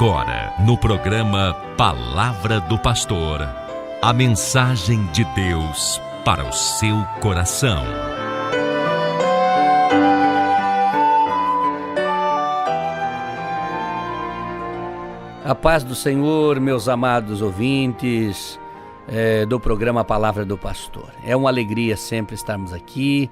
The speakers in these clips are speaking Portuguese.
Agora, no programa Palavra do Pastor, a mensagem de Deus para o seu coração. A paz do Senhor, meus amados ouvintes do programa Palavra do Pastor. É uma alegria sempre estarmos aqui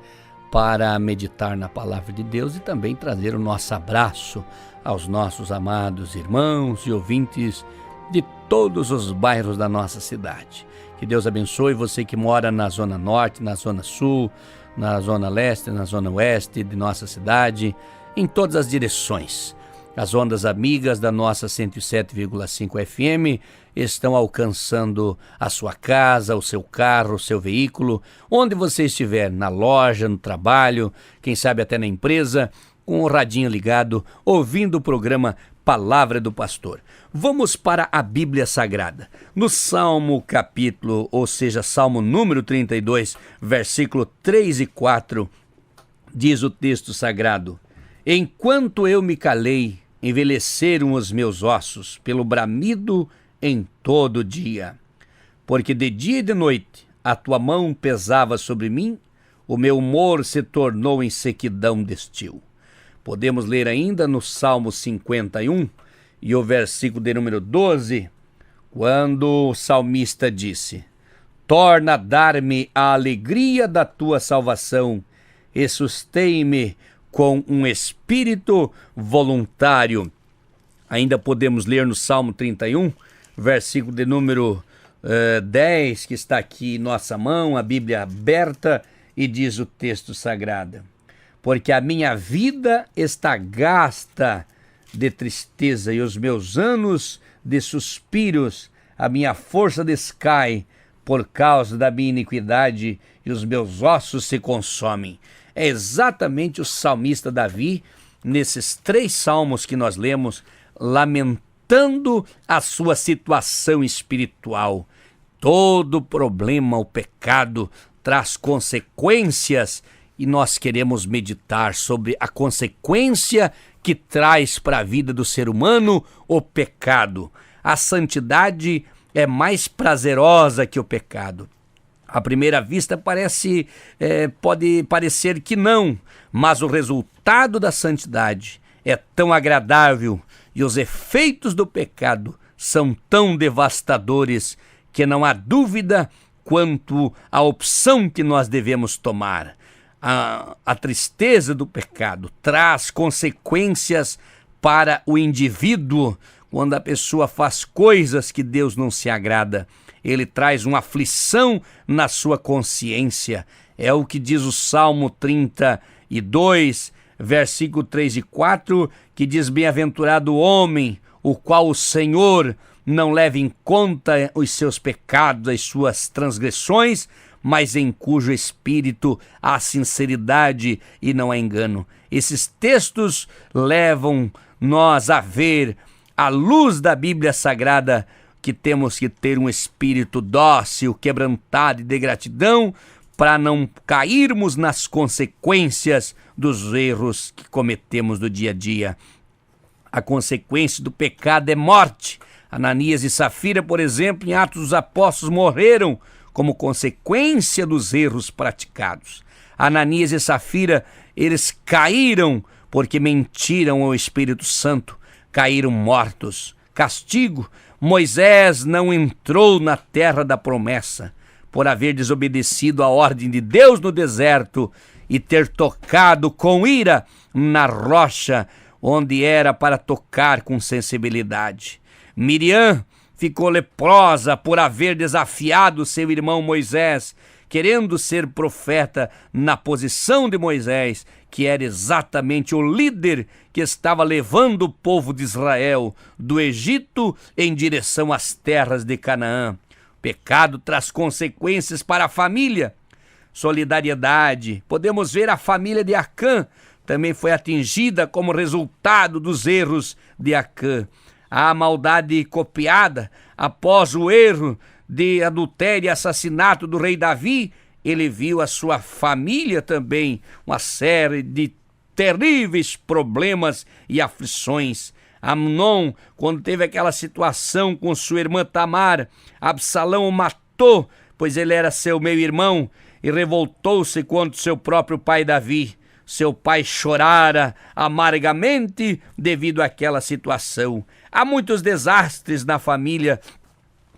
para meditar na Palavra de Deus e também trazer o nosso abraço aos nossos amados irmãos e ouvintes de todos os bairros da nossa cidade. Que Deus abençoe você que mora na Zona Norte, na Zona Sul, na Zona Leste, na Zona Oeste de nossa cidade, em todas as direções. As ondas amigas da nossa 107,5 FM estão alcançando a sua casa, o seu carro, o seu veículo, onde você estiver, na loja, no trabalho, quem sabe até na empresa, com o radinho ligado, ouvindo o programa Palavra do Pastor. Vamos para a Bíblia Sagrada. No Salmo capítulo, ou seja, Salmo número 32, versículo 3 e 4, diz o texto sagrado: Enquanto eu me calei, envelheceram os meus ossos pelo bramido em todo dia. Porque de dia e de noite a tua mão pesava sobre mim, o meu humor se tornou em sequidão de estio. Podemos ler ainda no Salmo 51 e o versículo de número 12, quando o salmista disse: Torna a dar-me a alegria da tua salvação e sustém-me com um espírito voluntário. Ainda podemos ler no Salmo 31, versículo de número 10, que está aqui em nossa mão, a Bíblia aberta, e diz o texto sagrado: Porque a minha vida está gasta de tristeza e os meus anos de suspiros, a minha força descai por causa da minha iniquidade e os meus ossos se consomem. É exatamente o salmista Davi, nesses 3 salmos que nós lemos, lamentando a sua situação espiritual. Todo problema, o pecado, traz consequências e nós queremos meditar sobre a consequência que traz para a vida do ser humano o pecado. A santidade é mais prazerosa que o pecado. À primeira vista pode parecer que não, mas o resultado da santidade é tão agradável e os efeitos do pecado são tão devastadores que não há dúvida quanto à opção que nós devemos tomar. A tristeza do pecado traz consequências para o indivíduo. Quando a pessoa faz coisas que Deus não se agrada, ele traz uma aflição na sua consciência. É o que diz o Salmo 32, versículo 3 e 4, que diz: Bem-aventurado o homem, o qual o Senhor não leva em conta os seus pecados, as suas transgressões, mas em cujo espírito há sinceridade e não há engano. Esses textos levam nós a ver, à luz da Bíblia Sagrada, que temos que ter um espírito dócil, quebrantado e de gratidão, para não cairmos nas consequências dos erros que cometemos no dia a dia. A consequência do pecado é morte. Ananias e Safira, por exemplo, em Atos dos Apóstolos, morreram como consequência dos erros praticados. Ananias e Safira, eles caíram porque mentiram ao Espírito Santo, caíram mortos. Castigo: Moisés não entrou na terra da promessa por haver desobedecido a ordem de Deus no deserto e ter tocado com ira na rocha onde era para tocar com sensibilidade. Miriam ficou leprosa por haver desafiado seu irmão Moisés, querendo ser profeta na posição de Moisés, que era exatamente o líder que estava levando o povo de Israel do Egito em direção às terras de Canaã. O pecado traz consequências para a família. Solidariedade. Podemos ver a família de Acã também foi atingida como resultado dos erros de Acã. A maldade copiada após o erro de adultério e assassinato do rei Davi, ele viu a sua família também uma série de terríveis problemas e aflições. Amnon, quando teve aquela situação com sua irmã Tamar, Absalão o matou, pois ele era seu meio-irmão, e revoltou-se contra seu próprio pai Davi. Seu pai chorara amargamente devido àquela situação. Há muitos desastres na família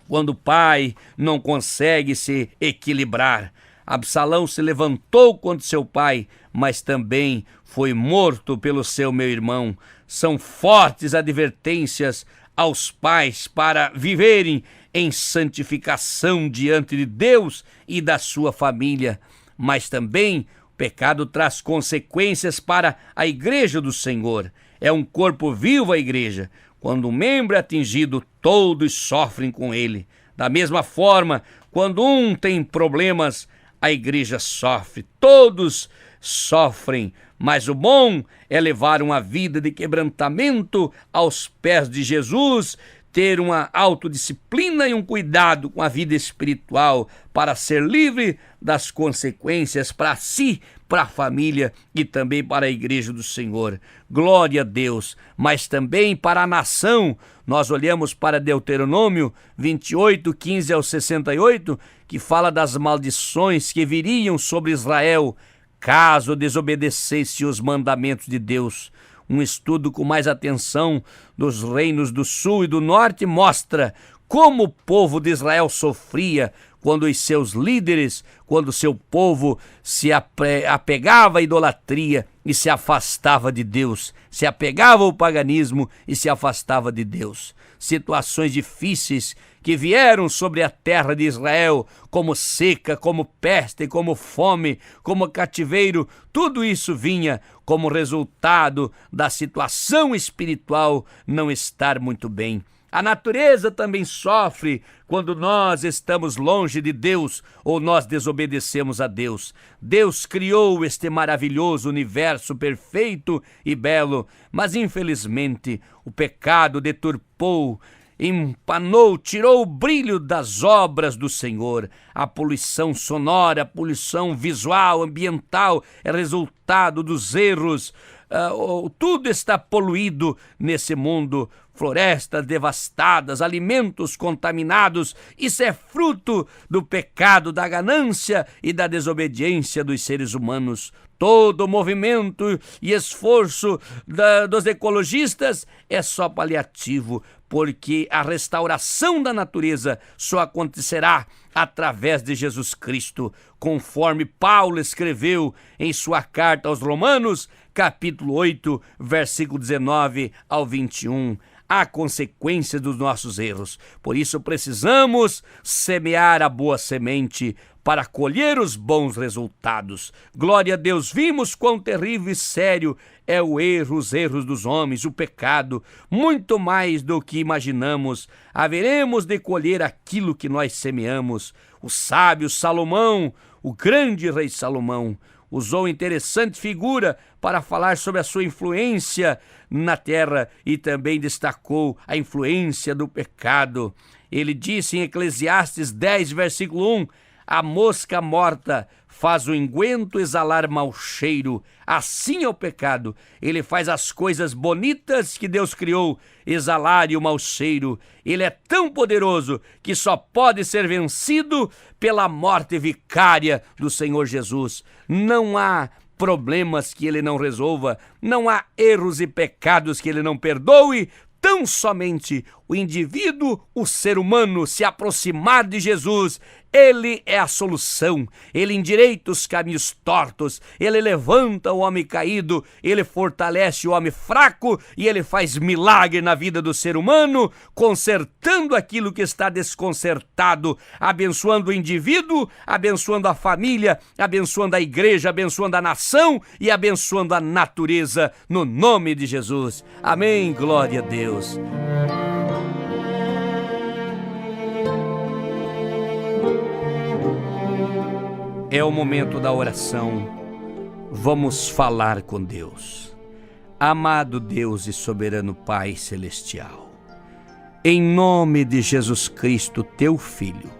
quando o pai não consegue se equilibrar. Absalão se levantou contra seu pai, mas também foi morto pelo seu meio-irmão. São fortes advertências aos pais para viverem em santificação diante de Deus e da sua família. Mas também o pecado traz consequências para a igreja do Senhor. É um corpo vivo a igreja. Quando um membro é atingido, todos sofrem com ele. Da mesma forma, quando um tem problemas, a igreja sofre. Todos sofrem, mas o bom é levar uma vida de quebrantamento aos pés de Jesus, ter uma autodisciplina e um cuidado com a vida espiritual para ser livre das consequências para si, para a família e também para a igreja do Senhor. Glória a Deus, mas também para a nação. Nós olhamos para Deuteronômio 28, 15 ao 68, que fala das maldições que viriam sobre Israel caso desobedecesse os mandamentos de Deus. Um estudo com mais atenção dos reinos do sul e do norte mostra como o povo de Israel sofria quando os seus líderes, quando o seu povo se apegava à idolatria e se afastava de Deus, se apegava ao paganismo e se afastava de Deus. Situações difíceis que vieram sobre a terra de Israel, como seca, como peste, como fome, como cativeiro, tudo isso vinha como resultado da situação espiritual não estar muito bem. A natureza também sofre quando nós estamos longe de Deus ou nós desobedecemos a Deus. Deus criou este maravilhoso universo perfeito e belo, mas infelizmente o pecado deturpou, empanou, tirou o brilho das obras do Senhor. A poluição sonora, a poluição visual, ambiental é resultado dos erros. Tudo está poluído nesse mundo. Florestas devastadas, alimentos contaminados. Isso é fruto do pecado, da ganância e da desobediência dos seres humanos. Todo o movimento e esforço dos ecologistas é só paliativo, porque a restauração da natureza só acontecerá através de Jesus Cristo, conforme Paulo escreveu em sua carta aos Romanos, capítulo 8, versículo 19 ao 21. Há consequências dos nossos erros, por isso precisamos semear a boa semente para colher os bons resultados. Glória a Deus, vimos quão terrível e sério é o erro, os erros dos homens, o pecado, muito mais do que imaginamos. Haveremos de colher aquilo que nós semeamos. O sábio Salomão, o grande rei Salomão, usou interessante figura para falar sobre a sua influência na terra e também destacou a influência do pecado. Ele disse em Eclesiastes 10, versículo 1, a mosca morta faz o unguento exalar mau cheiro. Assim é o pecado. Ele faz as coisas bonitas que Deus criou exalarem o mau cheiro. Ele é tão poderoso que só pode ser vencido pela morte vicária do Senhor Jesus. Não há problemas que ele não resolva, não há erros e pecados que ele não perdoe. Tão somente o indivíduo, o ser humano, se aproximar de Jesus, ele é a solução. Ele endireita os caminhos tortos, ele levanta o homem caído, ele fortalece o homem fraco e ele faz milagre na vida do ser humano, consertando aquilo que está desconcertado, abençoando o indivíduo, abençoando a família, abençoando a igreja, abençoando a nação e abençoando a natureza, no nome de Jesus. Amém, glória a Deus. É o momento da oração. Vamos falar com Deus. Amado Deus e soberano Pai celestial, em nome de Jesus Cristo, teu Filho,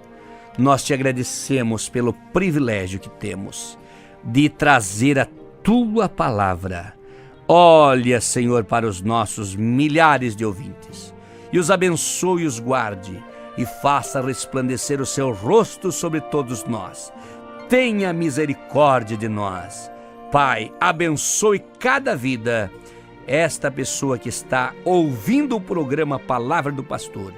nós te agradecemos pelo privilégio que temos de trazer a tua palavra Olha, Senhor, para os nossos milhares de ouvintes e os abençoe e os guarde e faça resplandecer o seu rosto sobre todos nós. Tenha misericórdia de nós. Pai, abençoe cada vida. Esta pessoa que está ouvindo o programa Palavra do Pastor,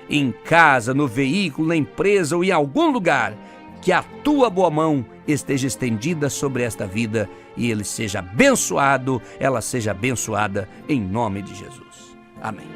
em casa, no veículo, na empresa ou em algum lugar, que a tua boa mão esteja estendida sobre esta vida e ele seja abençoado, ela seja abençoada em nome de Jesus. Amém.